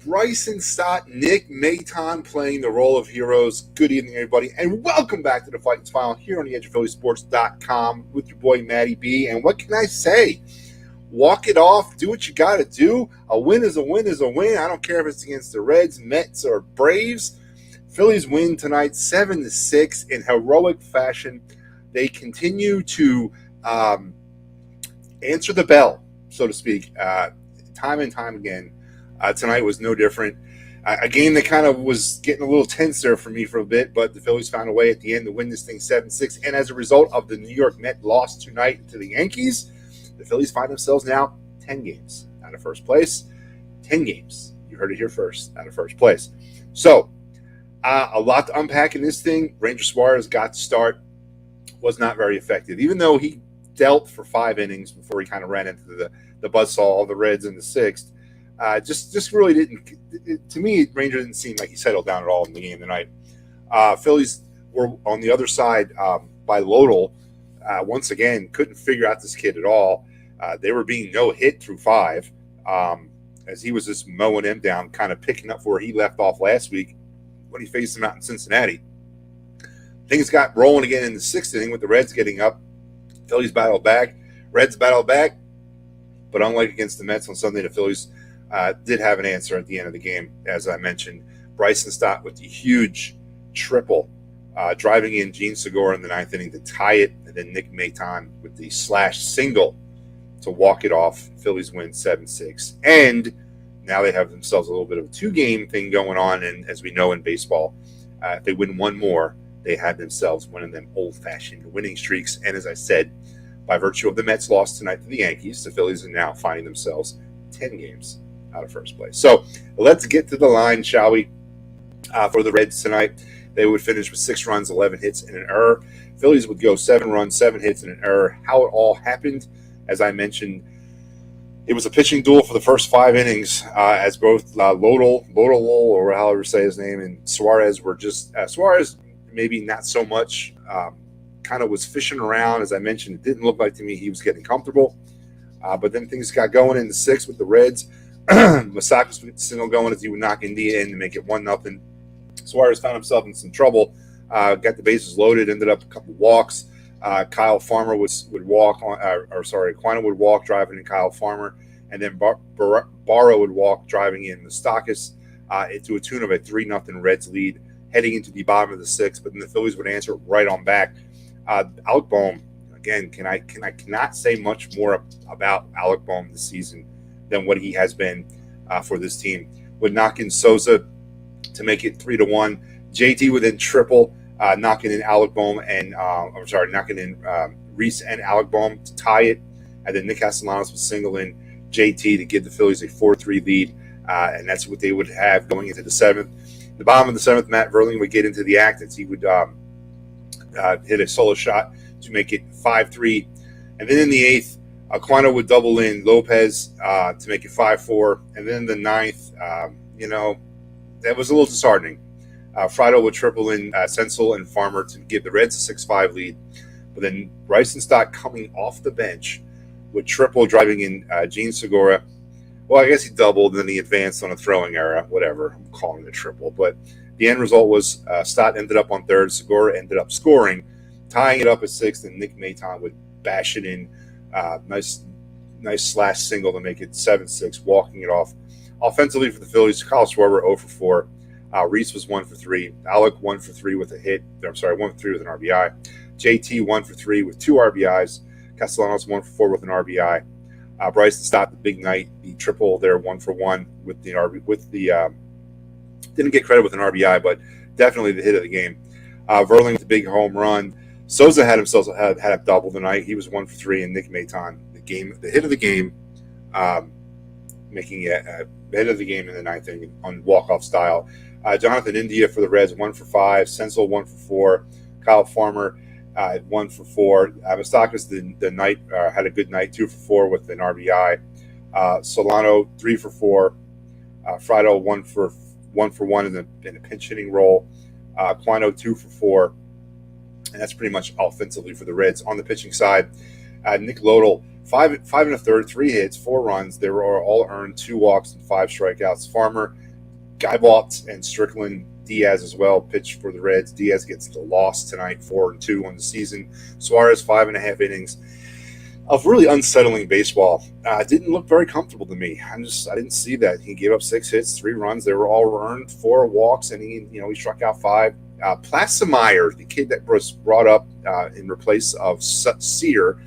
Bryson Stott, Nick Maton playing the role of heroes. Good evening, everybody, and welcome back to the Phightins Phinal here on the edge of PhillySports.com with your boy Matty B. And what can I say? Walk it off. Do what you got to do. A win is a win is a win. I don't care if it's against the Reds, Mets, or Braves. Phillies win tonight 7-6 in heroic fashion. They continue to answer the bell, so to speak, time and time again. Tonight was no different. A game that kind of was getting a little tense there for me for a bit, but the Phillies found a way at the end to win this thing 7-6. And as a result of the New York Mets loss tonight to the Yankees, the Phillies find themselves now 10 games out of first place. 10 games. You heard it here first, out of first place. So, a lot to unpack in this thing. Ranger Suarez got to start. Was not very effective, even though he dealt for 5 innings before he kind of ran into the buzzsaw of the Reds in the 6th. Just really didn't. To me, Ranger didn't seem like he settled down at all in the game tonight. Phillies were on the other side by Lodel. Once again, couldn't figure out this kid at all. They were being no hit through 5 as he was just mowing him down, kind of picking up where he left off last week when he faced him out in Cincinnati. Things got rolling again in the 6th inning with the Reds getting up. Phillies battled back. Reds battled back. But unlike against the Mets on Sunday, the Phillies did have an answer at the end of the game, as I mentioned. Bryson Stott with the huge triple, driving in Jean Segura in the 9th inning to tie it, and then Nick Maton with the slash single to walk it off. Phillies win 7-6. And now they have themselves a little bit of a 2-game thing going on, and as we know in baseball, if they win one more, they have themselves one of them old-fashioned winning streaks. And as I said, by virtue of the Mets loss tonight to the Yankees, the Phillies are now finding themselves 10 games out of first place. So let's get to the line, shall we? For the Reds tonight, they would finish with 6 runs, 11 hits, and an error. Phillies would go 7 runs, 7 hits, and an error. How it all happened, as I mentioned, it was a pitching duel for the first 5 innings, as both Lodel, or however you say his name, and Suarez were just Suarez maybe not so much. Kind of was fishing around, as I mentioned. It didn't look like to me he was getting comfortable. But then things got going in the 6th with the Reds. Masakis with the single going as he would knock India in to make it 1-0. Suarez found himself in some trouble. Got the bases loaded, ended up a couple walks. Kyle Farmer would walk on, Aquino would walk driving in Kyle Farmer, and then Barrow would walk driving in Masakis to a tune of a 3-0 Reds lead heading into the bottom of the 6th. But then the Phillies would answer right on back. Alec Bohm, again, I cannot say much more about Alec Bohm this season than what he has been for this team. Would knock in Souza to make it 3-1. JT would then triple, knocking in Alec Bohm and knocking in Reese and Alec Bohm to tie it, and then Nick Castellanos would single in JT to give the Phillies a 4-3 lead, and that's what they would have going into the 7th. The bottom of the 7th, Matt Verling would get into the act as he would hit a solo shot to make it 5-3, and then in the 8th, Aquino would double in Lopez to make it 5-4, and then the 9th, that was a little disheartening. Friedel would triple in Senzel and Farmer to give the Reds a 6-5 lead, but then Bryson Stott coming off the bench would triple, driving in Jean Segura. Well, I guess he doubled, and then he advanced on a throwing error, whatever, I'm calling it a triple, but the end result was Stott ended up on 3rd, Segura ended up scoring, tying it up at 6th, and Nick Maton would bash it in. Nice slash single to make it 7-6, walking it off. Offensively for the Phillies, Kyle Schwarber 0 for 4. Reese was 1 for 3. Alec 1 for 3 with a hit. 1 for 3 with an RBI. JT 1 for 3 with 2 RBIs. Castellanos 1 for 4 with an RBI. Bryson Stott, the big night, the triple there, 1 for 1 with the didn't get credit with an RBI, but definitely the hit of the game. Verling with the big home run. Souza had a double tonight. He was 1 for 3, and Nick Maton, the hit of the game, making it hit of the game in the 9th inning on walk-off style. Jonathan India for the Reds, 1 for 5. Senzel 1 for 4. Kyle Farmer 1 for 4. Masakis the night had a good night, 2 for 4 with an RBI. Solano 3 for 4. Friedel 1 for 1 in a pinch hitting role. Aquino 2 for 4. And that's pretty much offensively for the Reds. On the pitching side, Nick Lodel, 5 1/3, 3 hits, 4 runs. They were all earned, 2 walks and 5 strikeouts. Farmer Geibalt and Strickland, Diaz as well pitched for the Reds. Diaz gets the loss tonight, 4-2 on the season. Suarez 5.5 innings of really unsettling baseball. Didn't look very comfortable to me. I didn't see that. He gave up 6 hits, 3 runs. They were all earned, 4 walks, and he struck out 5. Placemeyer, the kid that was brought up in place of Sear,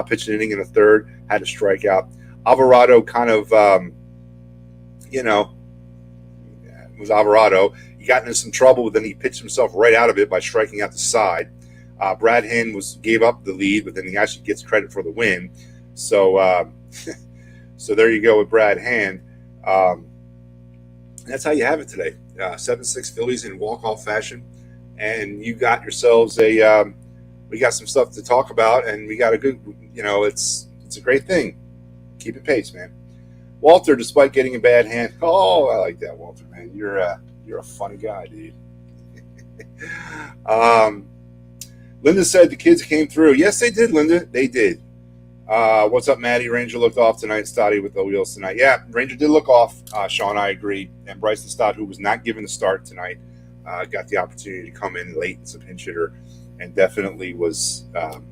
pitched an inning in the third, had a strikeout. Alvarado kind of, was Alvarado. He got into some trouble, but then he pitched himself right out of it by striking out the side. Brad Hand gave up the lead, but then he actually gets credit for the win. So, so there you go with Brad Hand. That's how you have it today. 7-6 Phillies in walk-off fashion, and you got yourselves we got some stuff to talk about, and we got a good, it's a great thing. Keep it pace, man. Walter, despite getting a bad hand, I like that, Walter, man. You're a funny guy, dude. Linda said the kids came through. Yes, they did, Linda. They did. What's up, Maddie? Ranger looked off tonight. Stoddy with the wheels tonight. Yeah, Ranger did look off. Sean, I agree. And Bryson Stott, who was not given the start tonight, got the opportunity to come in late as a pinch hitter, and definitely was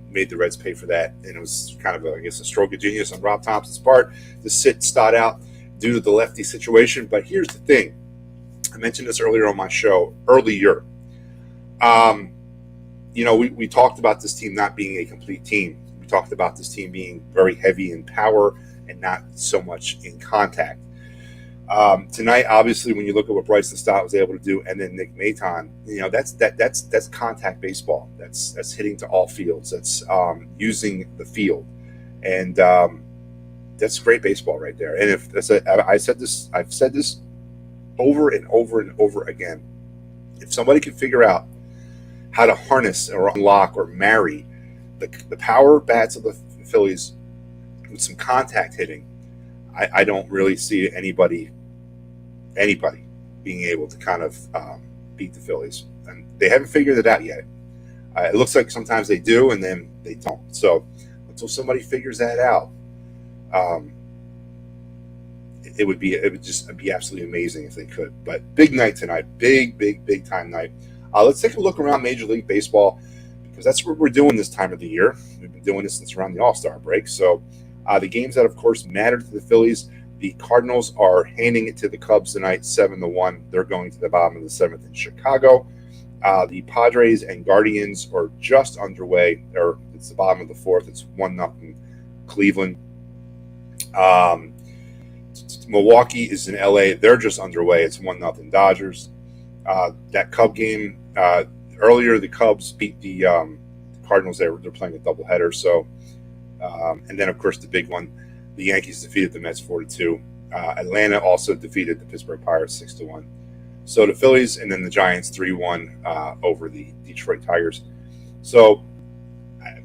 made the Reds pay for that. And it was kind of, a stroke of genius on Rob Thompson's part to sit Stott out due to the lefty situation. But here's the thing. I mentioned this earlier on my show, earlier. We talked about this team not being a complete team. We talked about this team being very heavy in power and not so much in contact. Tonight, obviously, when you look at what Bryson Stott was able to do, and then Nick Maton, that's contact baseball. That's hitting to all fields. That's using the field, and that's great baseball right there. And I've said this over and over and over again. If somebody can figure out how to harness or unlock or marry the power bats of the Phillies with some contact hitting, I don't really see anybody being able to kind of beat the Phillies. And they haven't figured it out yet. It looks like sometimes they do, and then they don't. So until somebody figures that out, it would be absolutely amazing if they could. But big night tonight, big time night. Let's take a look around Major League Baseball, because that's what we're doing this time of the year. We've been doing this since around the All-Star break. So the games that, of course, matter to the Phillies, the Cardinals are handing it to the Cubs tonight, 7-1. They're going to the bottom of the 7th in Chicago. The Padres and Guardians are just underway. It's the bottom of the 4th. It's 1-0 Cleveland. Milwaukee is in LA. They're just underway. It's 1-0 Dodgers. That Cub game earlier, the Cubs beat the Cardinals. They're playing a doubleheader. So, and then of course the big one, the Yankees defeated the Mets 4-2. Atlanta also defeated the Pittsburgh Pirates 6-1. So the Phillies and then the Giants 3-1 over the Detroit Tigers. So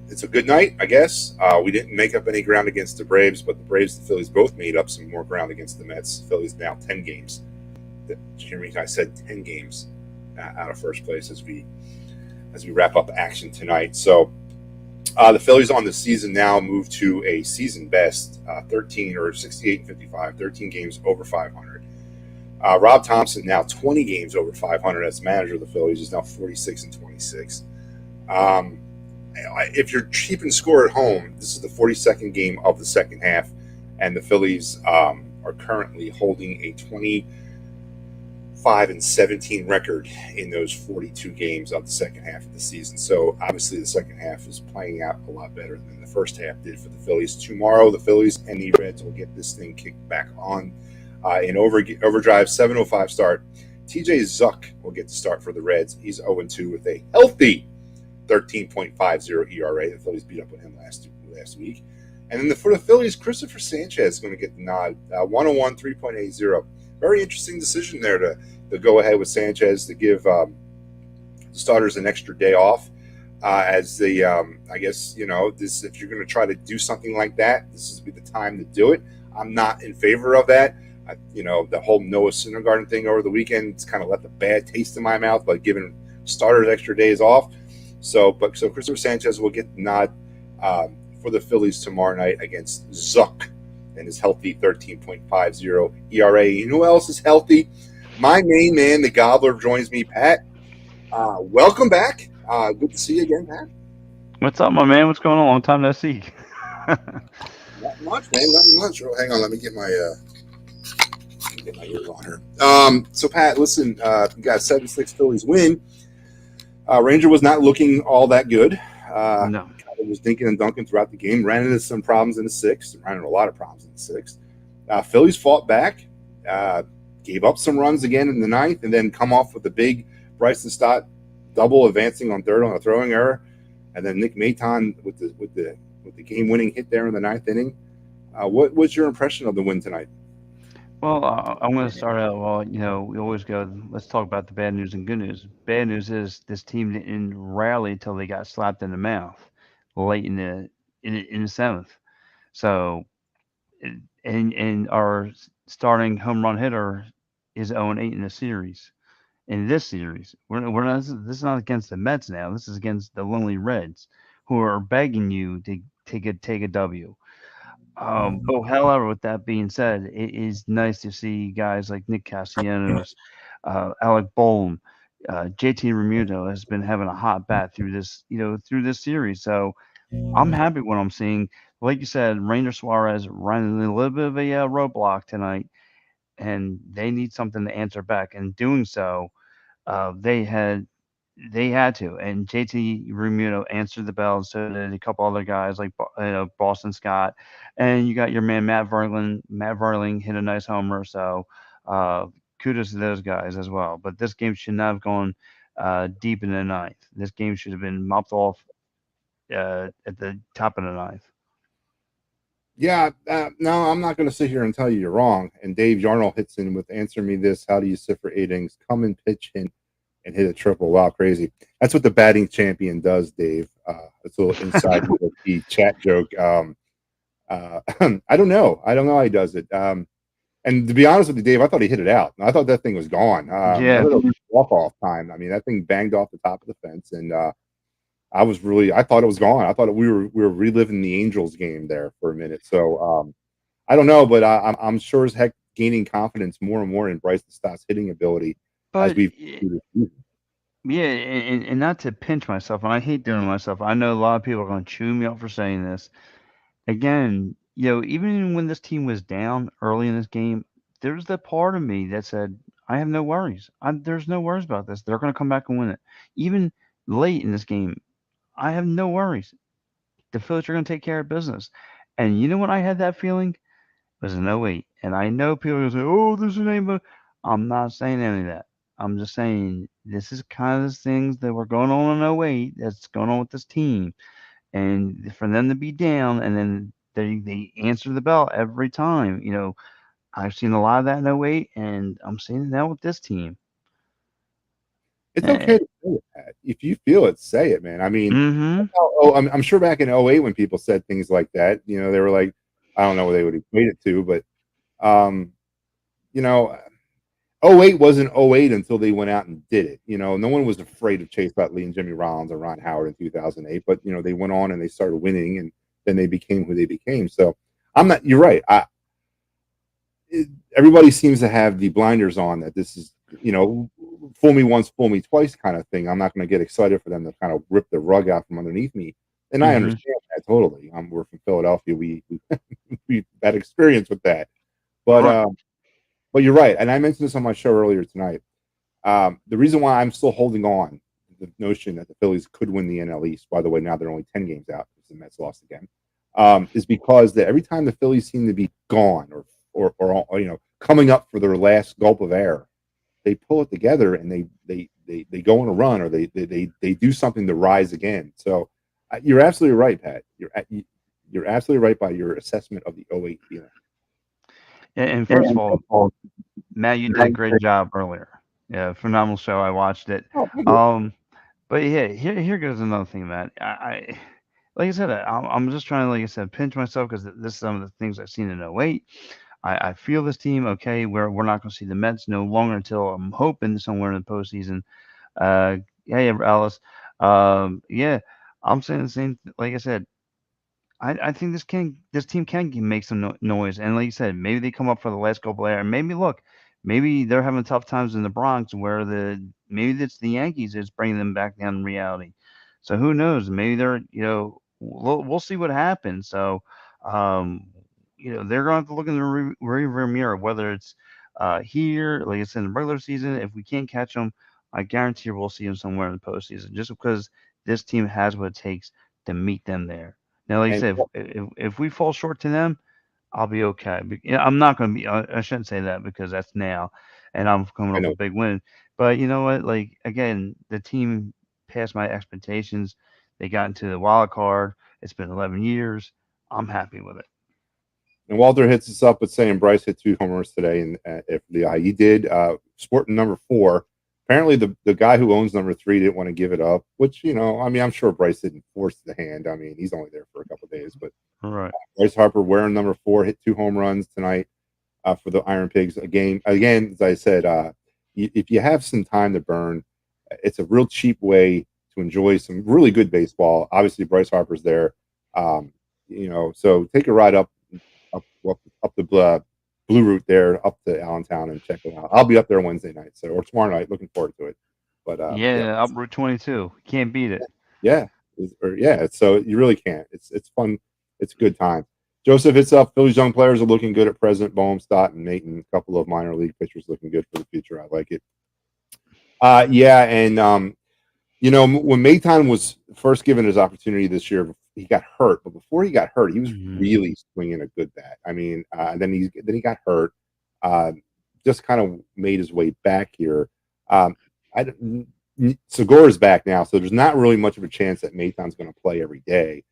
it's a good night, I guess. We didn't make up any ground against the Braves, but the Braves and the Phillies both made up some more ground against the Mets. The Phillies now 10 games. Jeremy, I said 10 games out of first place as we wrap up action tonight. So the Phillies on the season now move to a season best 13 or 68-55, 13 games over 500. Rob Thompson now 20 games over 500 as manager of the Phillies. Is now 46-26. If you're keeping score at home, this is the 42nd game of the second half, and the Phillies are currently holding a 25-17 record in those 42 games of the second half of the season. So obviously the second half is playing out a lot better than the first half did for the Phillies. Tomorrow, the Phillies and the Reds will get this thing kicked back on in overdrive, 7:05 start. TJ Zuck will get the start for the Reds. He's 0-2 with a healthy 13.50 ERA. The Phillies beat up on him last week. And then for the Phillies, Christopher Sanchez is going to get the nod. 101, 3.80. Very interesting decision there to go ahead with Sanchez to give the starters an extra day off. As the, I guess, this, if you're going to try to do something like that, this would be the time to do it. I'm not in favor of that. The whole Noah Syndergaard thing over the weekend, it's kind of left a bad taste in my mouth by giving starters extra days off. So Christopher Sanchez will get the nod for the Phillies tomorrow night against Zuck and his healthy 13.50 ERA. You know who else is healthy? My main man, the Gobbler, joins me, Pat. Welcome back. Good to see you again, Pat. What's up, my man? What's going on? Long time no see. Not much, man. Nothing much. Oh, hang on, let me get my ears on here. So Pat, listen, you got 7-6 Phillies win. Ranger was not looking all that good. No. Kind of was dinking and dunking throughout the game. Ran into some problems in the sixth. Ran into a lot of problems in the sixth. Phillies fought back. Uh, Gave up some runs again in the ninth, and then come off with a big Bryson Stott double, advancing on third on a throwing error, and then Nick Maton with the game winning hit there in the ninth inning. What was your impression of the win tonight? Well, I'm going to start out. Well, we always go. Let's talk about the bad news and good news. Bad news is this team didn't rally until they got slapped in the mouth late in the seventh. So, and our starting home run hitter is 0-8 in the series. In this series, we're not. This is not against the Mets now. This is against the lonely Reds, who are begging you to take a W. But however, with that being said, it is nice to see guys like Nick Castellanos, Alec Bohm, JT Remuto has been having a hot bat through this series. So I'm happy what I'm seeing. Like you said, Rainer Suarez ran a little bit of a roadblock tonight, and they need something to answer back. And doing so, they had to, and JT Remuno answered the bell, and so did a couple other guys like Boston Scott, and you got your man Matt Verlin. Matt Verling hit a nice homer, so uh, kudos to those guys as well. But this game should not have gone deep in the ninth. This game should have been mopped off at the top of the ninth. Yeah, no, I'm not going to sit here and tell you you're wrong. And Dave Yarnell hits in with "Answer me this: How do you sit for 8 innings? Come and pitch in and hit a triple." Wow, crazy! That's what the batting champion does, Dave. It's a little inside the chat joke. I don't know. I don't know how he does it. And to be honest with you, Dave, I thought he hit it out. I thought that thing was gone. I Yeah. thought it was walk off time. I mean, that thing banged off the top of the fence, and I thought it was gone. I thought we were reliving the Angels game there for a minute. So I don't know, but I'm sure as heck gaining confidence more and more in Bryson Stott's hitting ability as But we've through the season. yeah, and not to pinch myself, and I hate doing myself. I know a lot of people are going to chew me up for saying this. Again, even when this team was down early in this game, there's that part of me that said, I have no worries. There's no worries about this. They're going to come back and win it. Even late in this game, I have no worries. The Phillies are going to take care of business. And you know when I had that feeling? It was in '08. And I know people are going to say, oh, this is name, but I'm not saying any of that. I'm just saying this is kind of the things that were going on in '08 that's going on with this team, and for them to be down and then they answer the bell every time. I've seen a lot of that in '08, and I'm seeing it now with this team. It's Eh, okay to say it, Pat. If you feel it, say it, man. I mean, mm-hmm. I'm sure back in '08 when people said things like that, they were like, I don't know what they would equate it to, but um, you know, '08 wasn't '08 until they went out and did it. No one was afraid of Chase Utley and Jimmy Rollins or Ron Howard in 2008, but they went on and they started winning, and then they became who they became. So I'm not. You're right. Everybody seems to have the blinders on that this is fool me once, fool me twice kind of thing. I'm not going to get excited for them to kind of rip the rug out from underneath me, and I Mm-hmm. understand that totally. We're from Philadelphia. We've had experience with that, but Right. but you're right, and I mentioned this on my show earlier tonight. The reason why I'm still holding on to the notion that the Phillies could win the NL East, by the way, now they're only 10 games out because the Mets lost again, is because that every time the Phillies seem to be gone or coming up for their last gulp of air, they pull it together and they go on a run or they do something to rise again. So you're absolutely right, Pat. You're absolutely right by your assessment of the '08 feeling. And first of all, Matt, you did a great job earlier. Yeah, phenomenal show. I watched it. Oh, thank you. Um, but yeah, here goes another thing, Matt. Like I said, I'm just trying to, like I said, pinch myself because this is some of the things I've seen in '08. I feel this team okay. We're not going to see the Mets no longer until I'm hoping somewhere in the postseason. Hey, Alice. Yeah, I'm saying the same. Like I said, I think this team can make some noise. And like you said, maybe they come up for the last couple there. And maybe look, Maybe they're having tough times in the Bronx, where the maybe it's the Yankees is bringing them back down in reality. So who knows? Maybe they're we'll see what happens. So um, they're going to have to look in the rearview mirror, whether it's here, like I said, in the regular season. If we can't catch them, I guarantee we'll see them somewhere in the postseason, just because this team has what it takes to meet them there. Now, like I And said, if we fall short to them, I'll be okay. I'm not going to be. I shouldn't say that because that's now, and I'm coming I off a know. big win. But you know what? Like again, the team passed my expectations. They got into the wild card. It's been 11 years. I'm happy with it. And Walter hits us up with saying Bryce hit 2 homers today, and if the he did, sporting number 4. Apparently, the guy who owns number 3 didn't want to give it up, which I mean, I'm sure Bryce didn't force the hand. I mean, he's only there for a couple of days, but All right. Bryce Harper wearing number 4 hit 2 home runs tonight for the Iron Pigs. Again, as I said, if you have some time to burn, it's a real cheap way to enjoy some really good baseball. Obviously, Bryce Harper's there, um, so take a ride up the Blue Route there up to Allentown and check it out. I'll be up there Wednesday night, or tomorrow night. Looking forward to it. But yeah, Yeah, up Route 22. Can't beat it. yeah, yeah. So you really can't. It's fun. It's a good time. Joseph, it's up. Phillies young players are looking good at present. Bohm, Stott, and Maton. A couple of minor league pitchers looking good for the future. I like it. Yeah, and when Maton was first given his opportunity this year, he got hurt. But before he got hurt, he was Hmm. really swinging a good bat. I mean, then he got hurt. Uh, just kind of made his way back here. Um, Segura's back now, so there's not really much of a chance that Maton's going to play every day.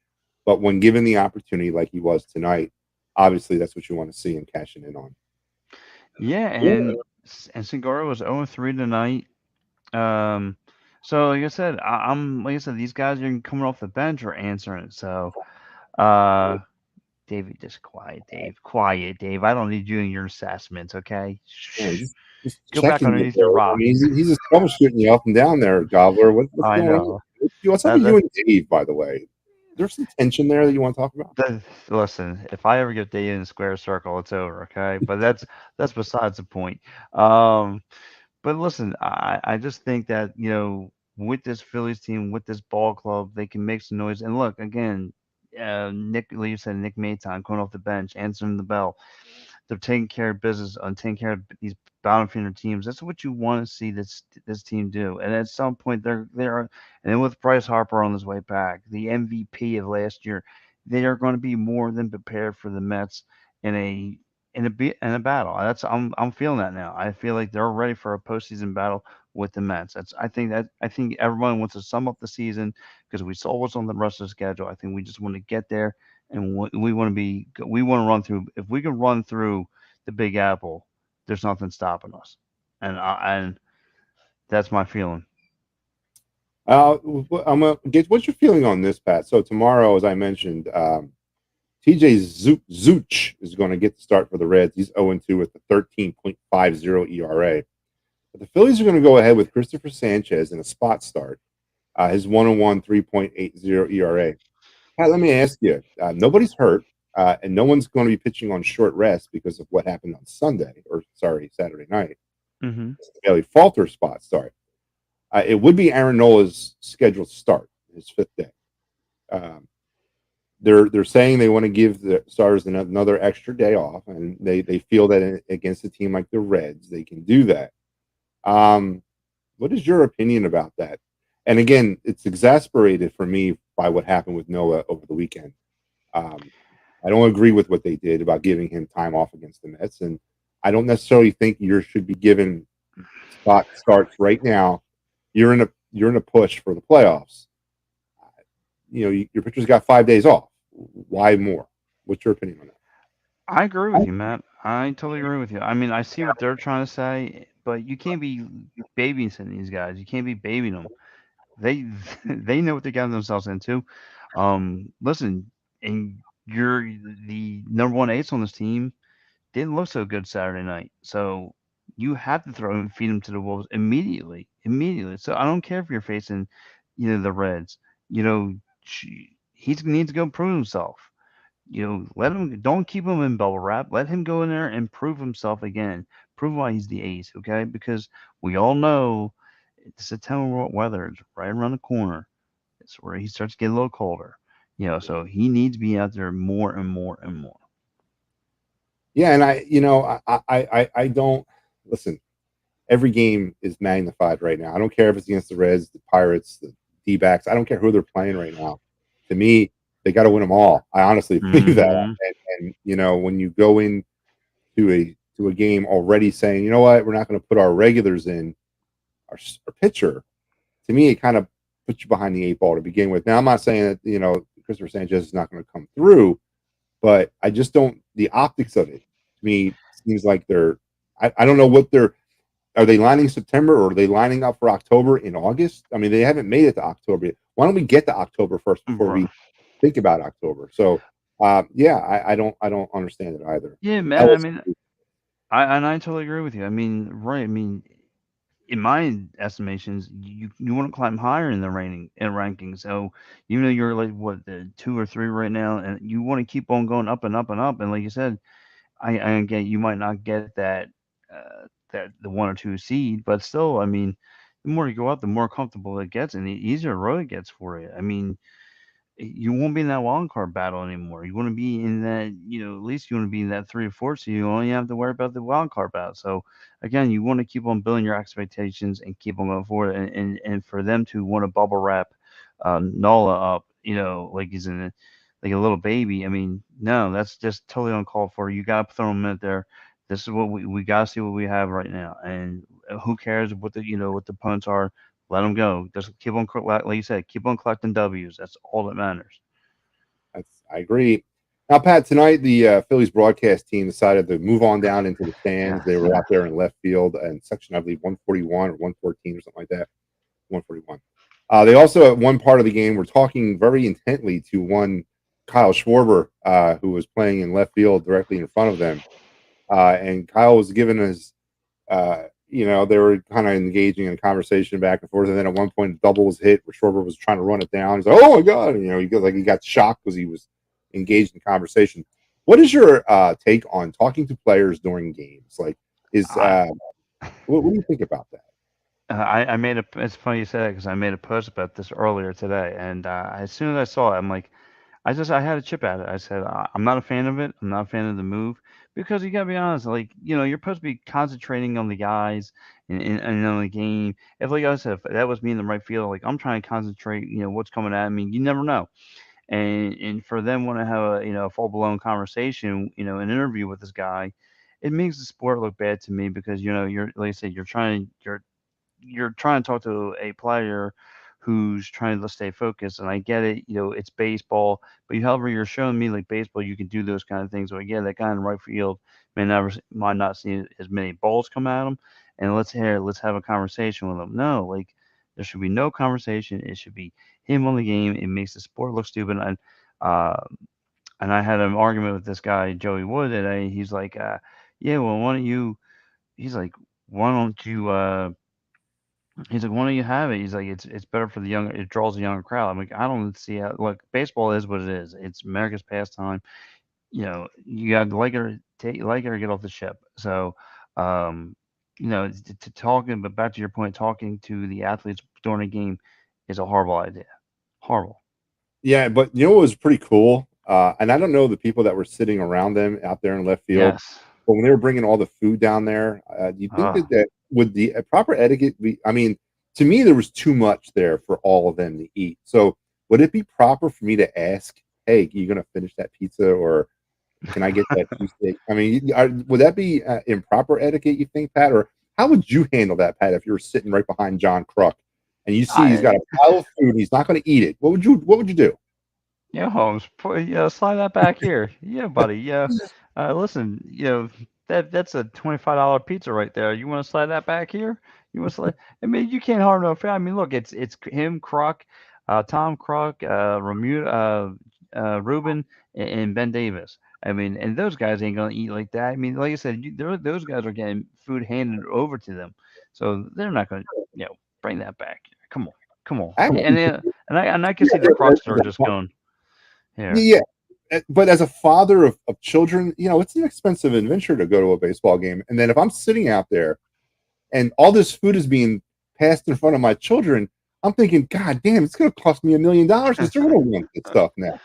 But when given the opportunity, like he was tonight, obviously that's what you want to see him cashing in on. Yeah, and Segura was 0-3 tonight. Um, so like I said, I'm like I said, these guys are coming off the bench are answering it. So uh, David, just quiet, Dave. Quiet, Dave. I don't need you in your assessments, okay? Man, Shh. just Go back checking you underneath there. your I rock. mean, he's just troubleshooting you up and down there, Gobbler. What's I going on? know. What's up That with you that and Dave, by the way? There's some tension there that you want to talk about? that listen, if I ever get Dave in a square circle, it's over, okay? But that's besides the point. Um, but listen, I just think that, with this Phillies team, with this ball club, they can make some noise. And look, again, Nick, like you said, Nick Maton coming off the bench, answering the bell. They're taking care of business on taking care of these bottom feeder teams. That's what you want to see this team do. And at some point, they're and then with Bryce Harper on his way back, the MVP of last year, they are going to be more than prepared for the Mets in a in a battle. I'm feeling that now. I feel like they're ready for a postseason battle with the Mets. I think everyone wants to sum up the season because we saw what's on the rest of the schedule. I think we just want to get there and we want to run through. If we can run through the Big Apple, there's nothing stopping us, and that's my feeling. I'm gonna get what's your feeling on this, Pat? So tomorrow, as I mentioned, TJ Zuch is going to get the start for the Reds. He's 0-2 with a 13.50 ERA. But the Phillies are going to go ahead with Christopher Sanchez in a spot start. His 101 3.80 ERA. Pat, let me ask you: nobody's hurt, and no one's going to be pitching on short rest because of what happened on Sunday, or sorry, Saturday night. Hmm. Bailey Falter spot start. It would be Aaron Nola's scheduled start, his fifth day. Um, they're saying they want to give the starters another extra day off, and they feel that against a team like the Reds, they can do that. Um, what is your opinion about that? And again, it's exasperated for me by what happened with Noah over the weekend. Um, I don't agree with what they did about giving him time off against the Mets, and I don't necessarily think you should be given spot starts right now. You're in a push for the playoffs. Your pitcher's got 5 days off. Why more? What's your opinion on that? I agree with you, Matt. I totally agree with you. I mean, I see what they're trying to say, but you can't be babysitting these guys. You can't be babying them. They they know what they got themselves into. Listen, and you're the number one ace on this team didn't look so good Saturday night. So you have to throw and feed him to the wolves immediately, immediately. So I don't care if you're facing, the Reds. He needs to go prove himself. let him, don't keep him in bubble wrap. Let him go in there and prove himself again. Prove why he's the ace, okay? Because we all know the September weather is right around the corner. It's where he starts to get a little colder. So he needs to be out there more and more and more. Yeah, and I don't listen. Every game is magnified right now. I don't care if it's against the Reds, the Pirates, the D-backs. I don't care who they're playing right now. To me, they got to win them all. I honestly believe that. Hmm. And when you go into a game already saying, you know what, we're not going to put our regulars in, our pitcher. To me, it kind of puts you behind the eight ball to begin with. Now, I'm not saying that Christopher Sanchez is not going to come through, but I just don't. The optics of it to me seems like they're. I don't know what they're. Are they lining September or are they lining up for October in August? I mean, they haven't made it to October yet. Why don't we get to October first before Bro. we think about October? So, yeah, I don't understand it either. Yeah, man. I mean, LSU, I totally agree with you. I mean, right. I mean, in my estimations, you want to climb higher in the ranking. So you're like what, the 2 or 3 right now, and you want to keep on going up and up and up. And like you said, I get you might not get that the 1 or 2 seed, but still, I mean, the more you go up, the more comfortable it gets, and the easier road it gets for you. I mean, you won't be in that wild card battle anymore. You want to be in that, at least you want to be in that 3 or 4, so you only have to worry about the wild card battle. So again, you want to keep on building your expectations and keep on going forward, and for them to want to bubble wrap Nola up, like he's like a little baby. I mean, no, that's just totally uncalled for. You got to throw him in there. This is what we got to see what we have right now, and who cares what the punts are. Let them go. Just keep on, like you said, keep on collecting W's. That's all that matters. I agree. Now, Pat, tonight the Phillies broadcast team decided to move on down into the stands. They Yes. were out there in left field and section, I believe, 141 or 114 or something like that. 141. They also, at one part of the game, were talking very intently to one Kyle Schwarber, who was playing in left field directly in front of them. And Kyle was giving his, they were kind of engaging in a conversation back and forth. And then at one point, a double was hit where Schwarber was trying to run it down. He's like, "Oh my god!" And, he got shocked because he was engaged in conversation. What is your take on talking to players during games? Like, is I, what do you think about that? I made a. It's funny you said that because I made a post about this earlier today, and as soon as I saw it, I'm like, I had a chip at it. I said, I'm not a fan of it. I'm not a fan of the move because you gotta be honest. Like, you're supposed to be concentrating on the guys and on the game. If, like I said, if that was me in the right field, like I'm trying to concentrate. What's coming at me. You never know. And for them want to have a a full blown conversation, an interview with this guy, it makes the sport look bad to me because you're, like I said, you're trying to talk to a player who's trying to stay focused. And I get it, it's baseball, but however, you're showing me like baseball, you can do those kind of things. So yeah, that guy in right field might not see as many balls come at him. And let's have a conversation with him. No, like there should be no conversation. It should be him on the game. It makes the sport look stupid. Uh, and I had an argument with this guy, Joey Wood, today. He's like, yeah, well, why don't you, he's like, why don't you, he's like, "Why don't you have it?" He's like, "It's better for the younger. It draws a younger crowd." I'm like, "I don't see how. Look, baseball is what it is. It's America's pastime. You got to like it or get off the ship." So, um, to talking, but back to your point, talking to the athletes during a game is a horrible idea. Horrible. Yeah, but you know what was pretty cool? And I don't know the people that were sitting around them out there in left field, Yes. but when they were bringing all the food down there, do you think Uh, that would the proper etiquette be? I mean, to me, there was too much there for all of them to eat. So, would it be proper for me to ask, "Hey, you going to finish that pizza, or can I get that cheesesteak?" I mean, would that be improper etiquette? You think, Pat, or how would you handle that, Pat, if you were sitting right behind John Kruk and you see he's I got a pile of food and he's not going to eat it? What would you do? Yeah, Holmes, slide that back here. Yeah, buddy. Yeah. Listen, that's a $25 pizza right there. You want to slide that back here? You want to slide? I mean, you can't harm no foul. I mean, look, it's him, Croc, Tom Croc, Ruben, and Ben Davis. I mean, and those guys ain't gonna eat like that. I mean, like I said, those guys are getting food handed over to them, so they're not gonna, bring that back. Come on, come on. And Actually, and I can yeah, see the Crocs that are just going here. yeah. but as a father of children, it's an expensive adventure to go to a baseball game. And then if I'm sitting out there and all this food is being passed in front of my children, I'm thinking, God damn, it's going to cost me $1 million because they're going to want this stuff now.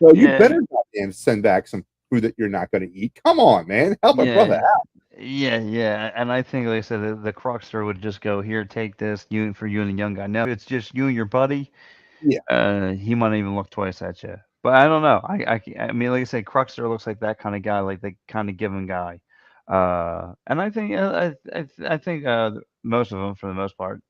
So you Yeah, better goddamn send back some food that you're not going to eat. Come on, man, help a brother yeah, out. yeah. And I think, like I said, the Cruxer would just go here, take this, you for you and the young guy. Now, if it's just you and your buddy, Yeah, he might even look twice at you. But I don't know. I mean, like I say, Cruxer looks like that kind of guy, like the kind of given guy. And I think I think most of them, for the most part,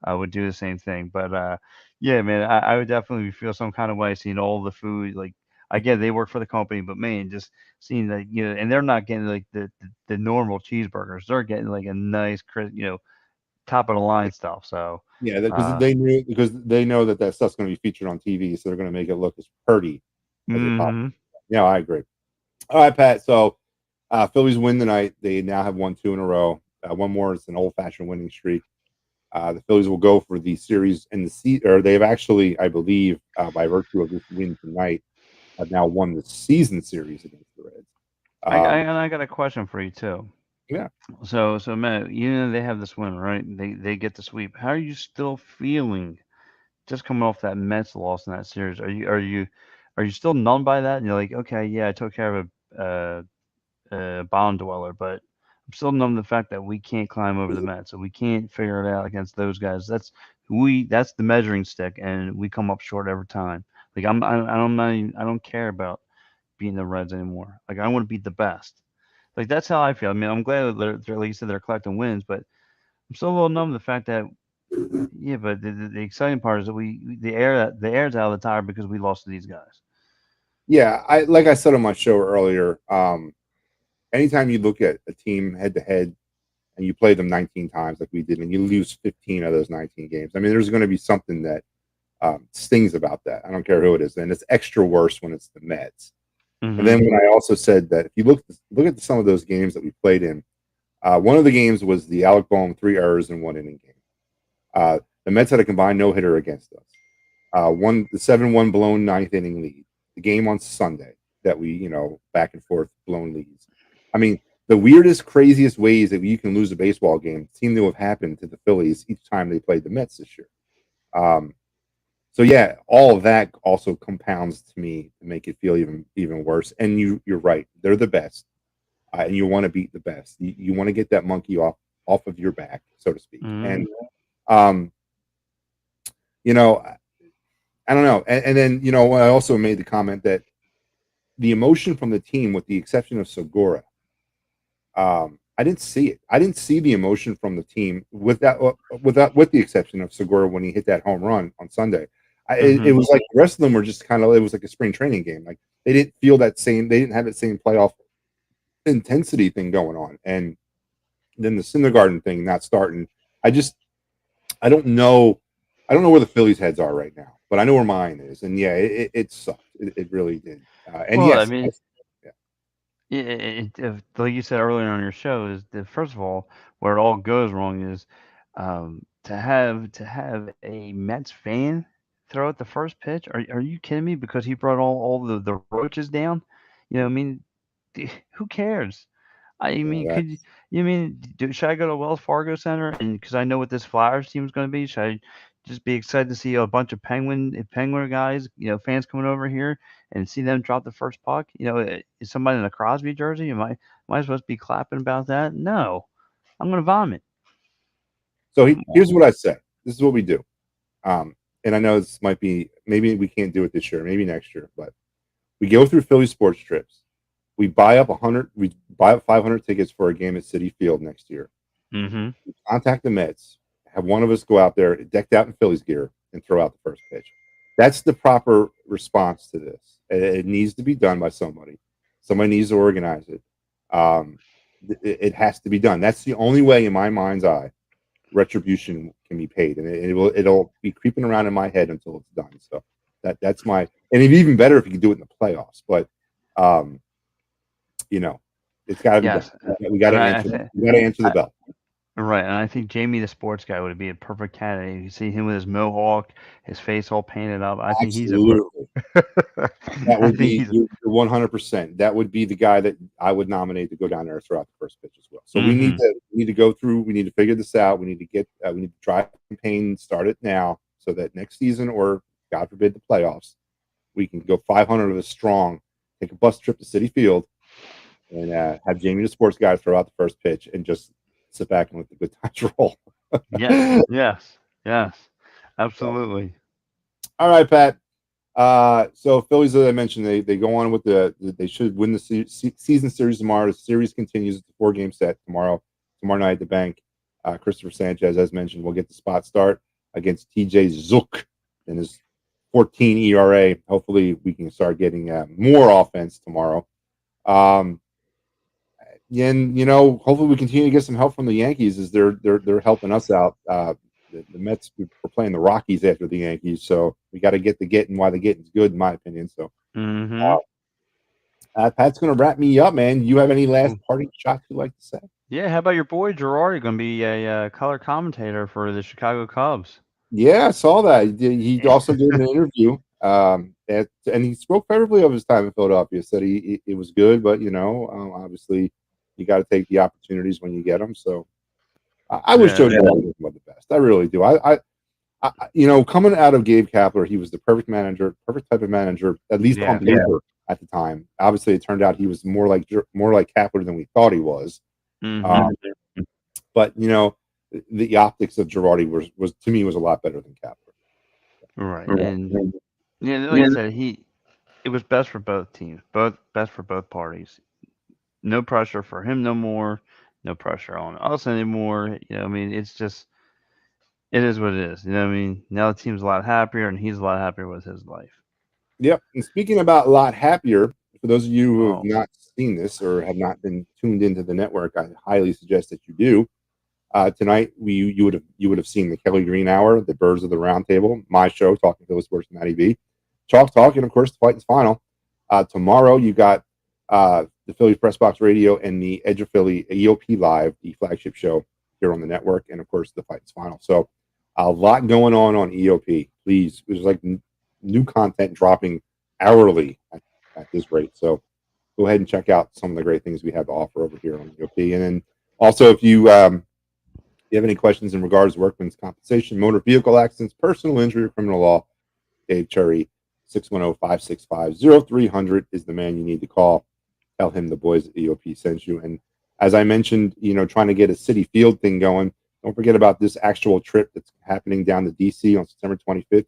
would do the same thing. But yeah, man, I would definitely feel some kind of way seeing all the food. Like, I get they work for the company, but man, just seeing that, and they're not getting like the normal cheeseburgers. They're getting like a nice, crisp, top of the line stuff. So, yeah, because uh, they know that stuff's going to be featured on TV, so they're going to make it look as pretty as they possibly. hmm Yeah, I agree. All right, Pat. So Phillies win tonight. They now have won 2 in a row. One more. It's an old-fashioned winning streak. The Phillies will go for the series in the season, or they've actually, I believe, by virtue of this win tonight, have now won the season series against the Reds. and I got a question for you too. Yeah, So Matt, they have this win, right? They get the sweep. How are you still feeling just coming off that Mets loss in that series? Are you still numb by that? And you're like, okay, yeah, I took care of a bond dweller, but I'm still numb to the fact that we can't climb over the Mets, so we can't figure it out against those guys. That's the measuring stick, and we come up short every time. Like I don't care about beating the Reds anymore. Like I want to beat the best. Like that's how I feel. I mean, I'm glad that they're at least that they're collecting wins, but I'm still a little numb to the fact that yeah, but the exciting part is that the air's out of the tire because we lost to these guys. yeah. I like I said on my show earlier. Anytime you look at a team head to head and you play them 19 times like we did, and you lose 15 of those 19 games, I mean, there's going to be something that stings about that. I don't care who it is, and it's extra worse when it's the Mets. And Mm-hmm. then when I also said that if you look at some of those games that we played in, one of the games was the Alec Bohm 3 errors in 1 inning game. The Mets had a combined no hitter against us. One the 7-1 blown ninth inning lead. The game on Sunday that we back and forth blown leads. I mean, the weirdest, craziest ways that you can lose a baseball game seem to have happened to the Phillies each time they played the Mets this year. Um, so yeah, all of that also compounds to me to make it feel even worse. And you're right, they're the best, and you want to beat the best. You want to get that monkey off of your back, so to speak. Mm-hmm. And um, you know, I don't know. And then I also made the comment that the emotion from the team, with the exception of Segura, I didn't see it. I didn't see the emotion from the team with the exception of Segura when he hit that home run on Sunday. It Mm-hmm. was like the rest of them were just kind of. It was like a spring training game. Like they didn't feel that same. They didn't have that same playoff intensity thing going on. And then the kindergarten thing not starting. I just I don't know. I don't know where the Phillies' heads are right now, but I know where mine is. And yeah, it sucked. It really did. And Well, I yes, mean, yeah, like you said earlier on your show, is that first of all, where it all goes wrong is to have a Mets fan throw out the first pitch. Are you kidding me? Because he brought all the roaches down. I mean, who cares? I yeah, mean, should I go to Wells Fargo Center and because I know what this Flyers team is going to be, should I just be excited to see a bunch of Penguin guys, fans coming over here and see them drop the first puck? Is somebody in a Crosby jersey? Am I supposed to be clapping about that? No, I'm going to vomit. So Come on. here's what I say. This is what we do. And I know this might be maybe we can't do it this year, maybe next year, but we go through Philly sports trips. We buy up 100. We buy up 500 tickets for a game at City Field next year. Mm-hmm. We contact the Mets. Have one of us go out there decked out in Phillies gear and throw out the first pitch. That's the proper response to this. It needs to be done by somebody. Somebody needs to organize it. Um, it has to be done. That's the only way, in my mind's eye, retribution can be paid, and it'll be creeping around in my head until it's done. So that's my, and it'd be even better if you could do it in the playoffs. But um, you know, it's got to be done. Yes, We got and to I answer. We got to answer the I, bell. Right, and I think Jamie the sports guy would be a perfect candidate. You see him with his mohawk, his face all painted up. I think he's a per Absolutely. That I would think be he's a 100%. That would be the guy that I would nominate to go down there and throw out the first pitch as well. So mhm. we need to go through. We need to figure this out. We need to try campaign start it now so that next season or God forbid the playoffs, we can go 500 of us strong. Take a bus trip to City Field and have Jamie the sports guy throw out the first pitch and just sit back and let the good times roll. Yes, yes, yes. So, Absolutely. all right, Pat. So Phillies, as I mentioned, they go on with they should win the season series tomorrow. The series continues. It's a 4-game set tomorrow night at the bank. Christopher Sanchez, as mentioned, will get the spot start against TJ Zook and his 14 ERA. Hopefully, we can start getting more offense tomorrow. Um, and hopefully, we continue to get some help from the Yankees as they're helping us out. The Mets were playing the Rockies after the Yankees, so we got to get the getting while the getting's good, in my opinion. So, Mhm. Pat's going to wrap me up, man. You have any last parting shots you'd like to say? Yeah, how about your boy Girardi going to be a color commentator for the Chicago Cubs? Yeah, I saw that. He also did an interview, and he spoke favorably of his time in Philadelphia. Said it was good, but obviously, you got to take the opportunities when you get them. So, I wish Yeah. Joe Girardi was the best. I really do. Coming out of Gabe Kapler, he was the perfect manager, perfect type of manager, at least on Yes. paper at the time. Obviously, it turned out he was more like Kapler than we thought he was. Mhm. Um, but the optics of Girardi was to me was a lot better than Kapler. Right. And yeah, like I said, it was best for both teams. Both best for both parties. No pressure for him no more. No pressure on us anymore. I mean, it's just it is what it is. You know what I mean? Now the team's a lot happier and he's a lot happier with his life. Yep. And speaking about a lot happier, for those of you who have Oh, not seen this or have not been tuned into the network, I highly suggest that you do. Tonight, you would have seen the Kelly Green Hour, the Birds of the Round Table, my show, talking Phillies sports with Matty B, Chalk Talk, and of course the Phightins Final. Tomorrow, you got the Philly Press Box Radio and the Edge of Philly EOP Live, the flagship show here on the network, and of course the Phightins Final. So a lot going on EOP. Please, there's like new content dropping hourly at this rate. So go ahead and check out some of the great things we have to offer over here on EOP. And then also, if you have any questions in regards to workman's compensation, motor vehicle accidents, personal injury, or criminal law, Dave Cherry, 610-565-0300 is the man you need to call. Tell him the boys at EOP sent you. And as I mentioned, trying to get a City Field thing going, don't forget about this actual trip that's happening down to DC on September 25th.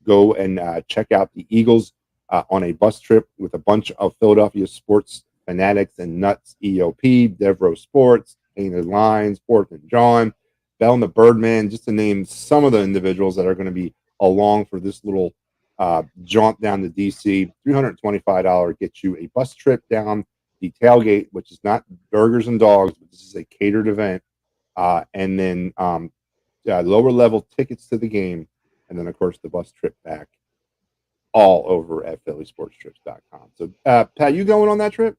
Go and check out the Eagles on a bus trip with a bunch of Philadelphia sports fanatics and nuts. EOP, Devro Sports, Painted Lines, Fourth and John, Bell and the Birdman, just to name some of the individuals that are going to be along for this little jaunt down to DC. $325 gets you a bus trip down the tailgate, which is not burgers and dogs, but this is a catered event. And then lower level tickets to the game. And then, of course, the bus trip back all over at phillysportstrips.com. So, Pat, you going on that trip?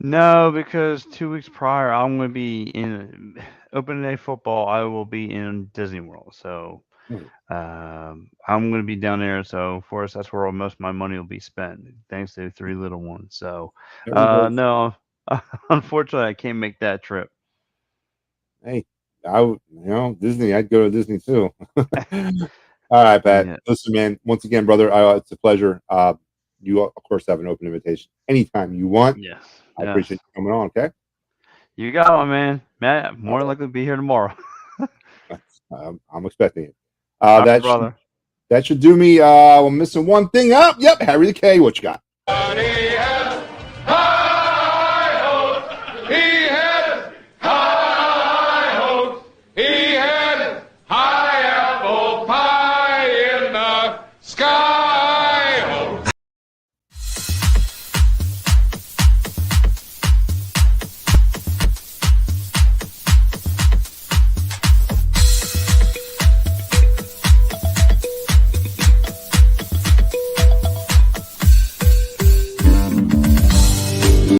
no, because 2 weeks prior, I'm going to be in opening day football. I will be in Disney World. So Hmm. I'm going to be down there. So, of course, that's where most of my money will be spent, thanks to three little ones. So, Very, very. no, unfortunately, I can't make that trip. Hey, Disney, I'd go to Disney too. All right, Pat. Yeah. Listen, man, once again, brother, it's a pleasure. You, of course, have an open invitation anytime you want. Yes. I appreciate Yes. you coming on, okay? You got one, man. Matt, more than All likely to be here tomorrow. right. I'm expecting it. All right, That should brother. that should do me. I'm missing one thing up. Yep, Harry the K. What you got?